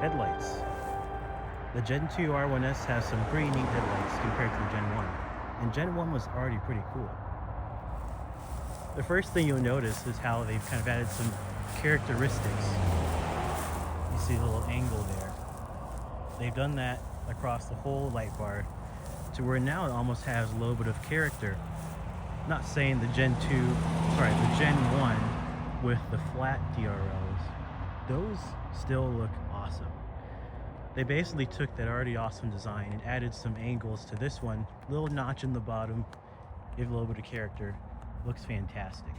Headlights. The Gen 2 R1S has some pretty neat headlights compared to the Gen 1. And Gen 1 was already pretty cool. The first thing you'll notice is how they've kind of added some characteristics. You see the little angle there. They've done that across the whole light bar to where now it almost has a little bit of character. Not saying the Gen 1 with the flat DRLs, those still look awesome. They basically took that already awesome design and added some angles to this one. Little notch in the bottom, give a little bit of character. Looks fantastic.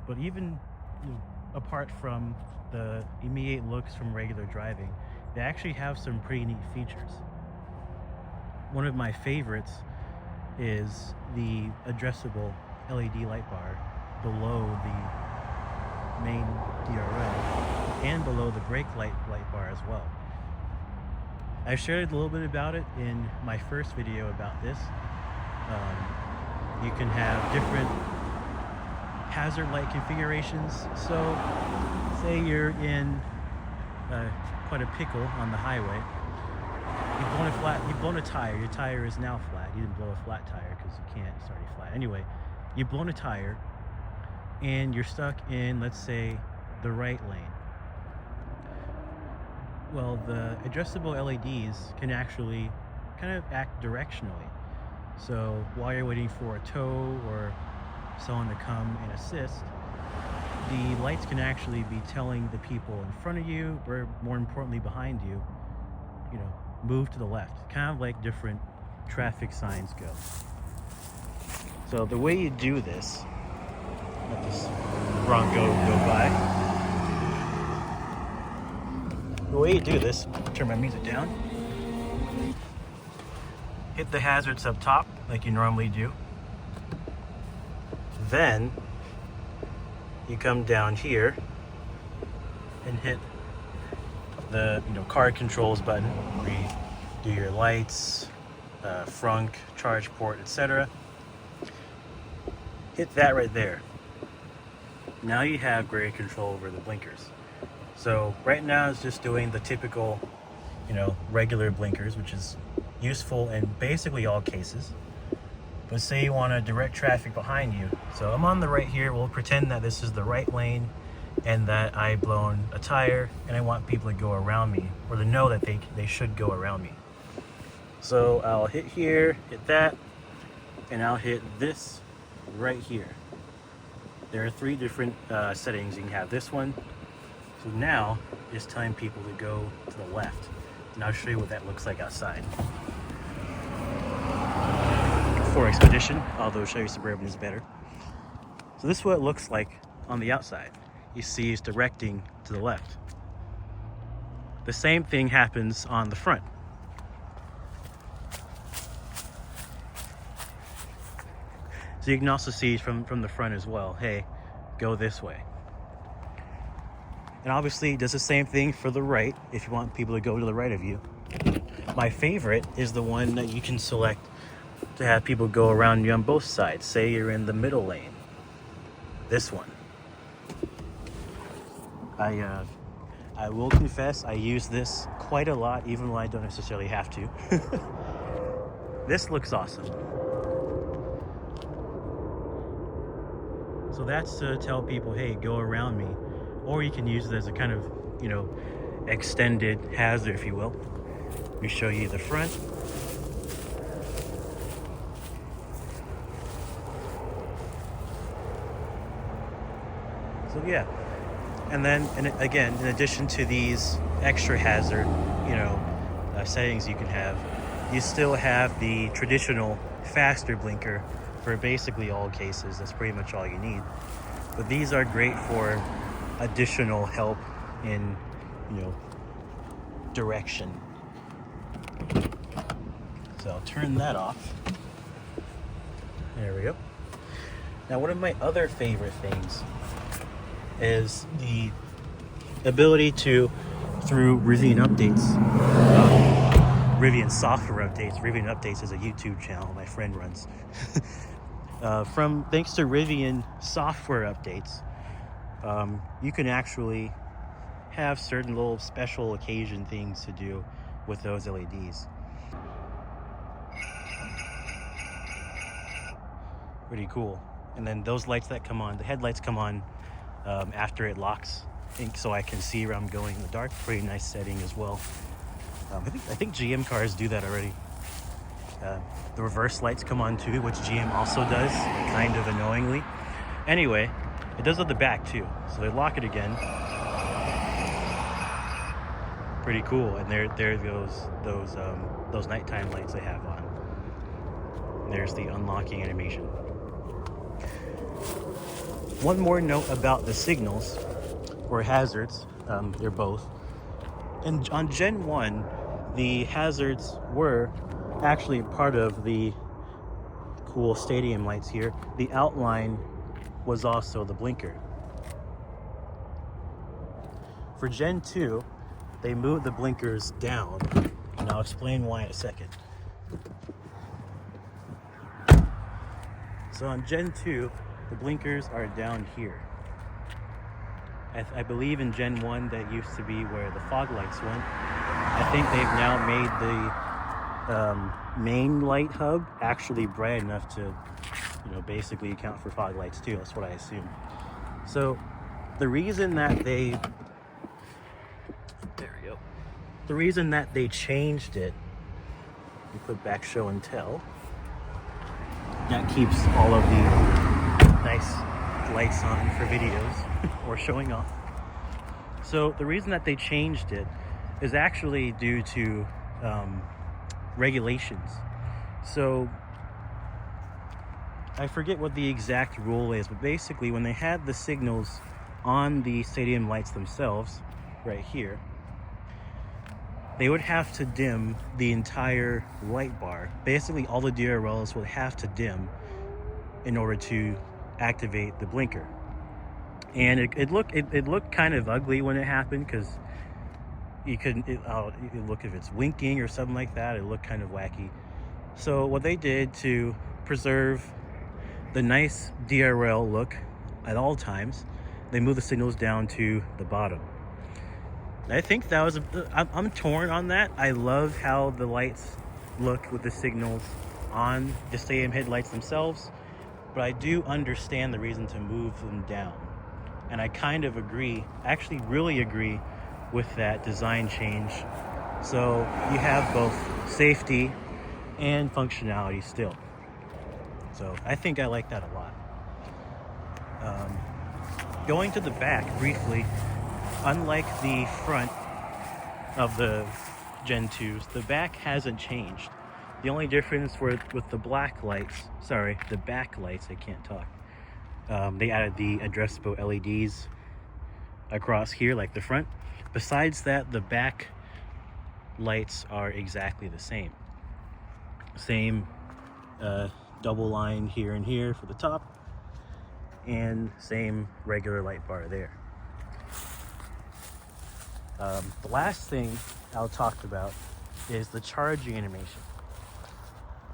But even apart from the immediate looks from regular driving, they actually have some pretty neat features. One of my favorites is the addressable LED light bar below the main DRL and below the brake light bar as well. I shared a little bit about it in my first video about this. You can have different hazard light configurations. So say you're in quite a pickle on the highway. You've blown a tire. Your tire is now flat. You didn't blow a flat tire because you can't start it flat. Anyway, you've blown a tire and you're stuck in, let's say, the right lane. Well, the addressable LEDs can actually kind of act directionally. So while you're waiting for a tow or someone to come and assist, the lights can actually be telling the people in front of you, or more importantly behind you, move to the left. Kind of like different traffic signs go. So the way you do this, let this Bronco go by. The way you do this, turn my music down. Hit the hazards up top like you normally do. Then you come down here and hit the car controls button where you do your lights, frunk, charge port, etc. Hit that right there. Now you have great control over the blinkers. So right now it's just doing the typical, regular blinkers, which is useful in basically all cases. But say you want to direct traffic behind you. So I'm on the right here. We'll pretend that this is the right lane and that I've blown a tire and I want people to go around me, or to know that they should go around me. So I'll hit here, hit that, and I'll hit this right here. There are 3 different settings. You can have this one. So now it's telling people to go to the left. And I'll show you what that looks like outside. For Expedition, although Chevy Suburban is better. So this is what it looks like on the outside. You see it's directing to the left. The same thing happens on the front. So you can also see from the front as well, hey, go this way. And obviously it does the same thing for the right if you want people to go to the right of you. My favorite is the one that you can select to have people go around you on both sides. Say you're in the middle lane. This one. I will confess I use this quite a lot, even though I don't necessarily have to. This looks awesome. So that's to tell people, hey, go around me. Or you can use it as a kind of, extended hazard, if you will. Let me show you the front. So yeah. And then, again, in addition to these extra hazard, settings you can have, you still have the traditional faster blinker for basically all cases. That's pretty much all you need. But these are great for additional help in, direction. So I'll turn that off. There we go. Now, one of my other favorite things is the ability to, through Rivian updates, Rivian software updates. Rivian updates is a YouTube channel my friend runs. Thanks to Rivian software updates, you can actually have certain little special occasion things to do with those LEDs. Pretty cool. And then those lights that come on, the headlights come on after it locks, so I can see where I'm going in the dark. Pretty nice setting as well. I think GM cars do that already. The reverse lights come on too, which GM also does, kind of annoyingly. Anyway, it does at the back too. So they lock it again. Pretty cool. And there goes those nighttime lights they have on. There's the unlocking animation. One more note about the signals, or hazards, they're both. And on Gen 1, the hazards were actually part of the cool stadium lights here. The outline was also the blinker. For Gen 2, they moved the blinkers down, and I'll explain why in a second. So on Gen 2, the blinkers are down here. I believe in Gen 1 that used to be where the fog lights went. I think they've now made the main light hub actually bright enough to, basically account for fog lights too. That's what I assume. So the reason that they changed it, you put back show and tell. That keeps all of the nice lights on for videos or showing off. So the reason that they changed it is actually due to regulations. So I forget what the exact rule is, but basically when they had the signals on the stadium lights themselves, right here, they would have to dim the entire light bar. Basically all the DRLs would have to dim in order to activate the blinker. And it looked kind of ugly when it happened, because you could look if it's winking or something like that. It looked kind of wacky. So what they did to preserve the nice DRL look at all times, they moved the signals down to the bottom. I think that was I'm torn on that. I love how the lights look with the signals on the stadium headlights themselves, but I do understand the reason to move them down. And I kind of agree, actually really agree with that design change. So you have both safety and functionality still. So I think I like that a lot. Going to the back briefly, unlike the front of the Gen 2s, the back hasn't changed. The only difference with the back lights, I can't talk. They added the addressable LEDs across here like the front. Besides that, the back lights are exactly the same. Same double line here and here for the top, and same regular light bar there. The last thing I'll talk about is the charging animation.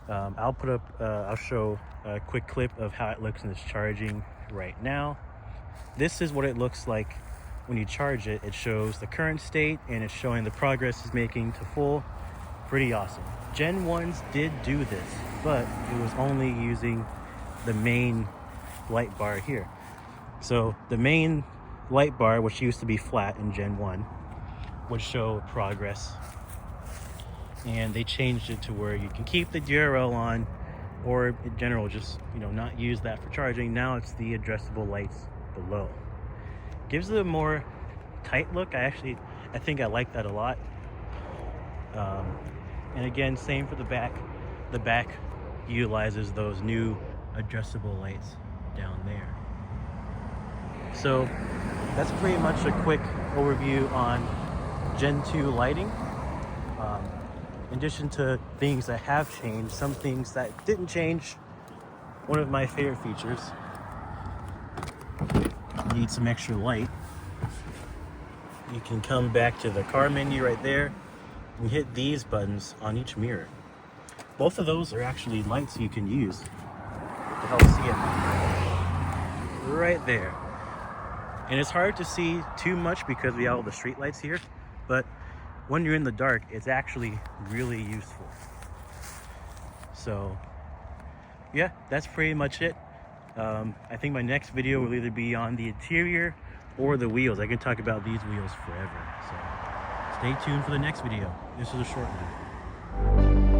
I'll show a quick clip of how it looks in this charging right now. This is what it looks like when you charge it. It shows the current state and it's showing the progress it's making to full. Pretty awesome. Gen 1s did do this, but it was only using the main light bar here. So the main light bar, which used to be flat in Gen 1, would show progress, and they changed it to where you can keep the DRL on, or in general just not use that for charging. Now it's the addressable lights below. Gives it a more tight look. I think I like that a lot. And again, same for the back. The back utilizes those new adjustable lights down there. So that's pretty much a quick overview on Gen 2 lighting. In addition to things that have changed, some things that didn't change. One of my favorite features, need some extra light, you can come back to the car menu right there and hit these buttons on each mirror. Both of those are actually lights you can use to help see it right there. And it's hard to see too much because we have all the street lights here, but when you're in the dark, it's actually really useful. So yeah, that's pretty much it. I think my next video will either be on the interior or the wheels. I can talk about these wheels forever. So stay tuned for the next video. This is a short one.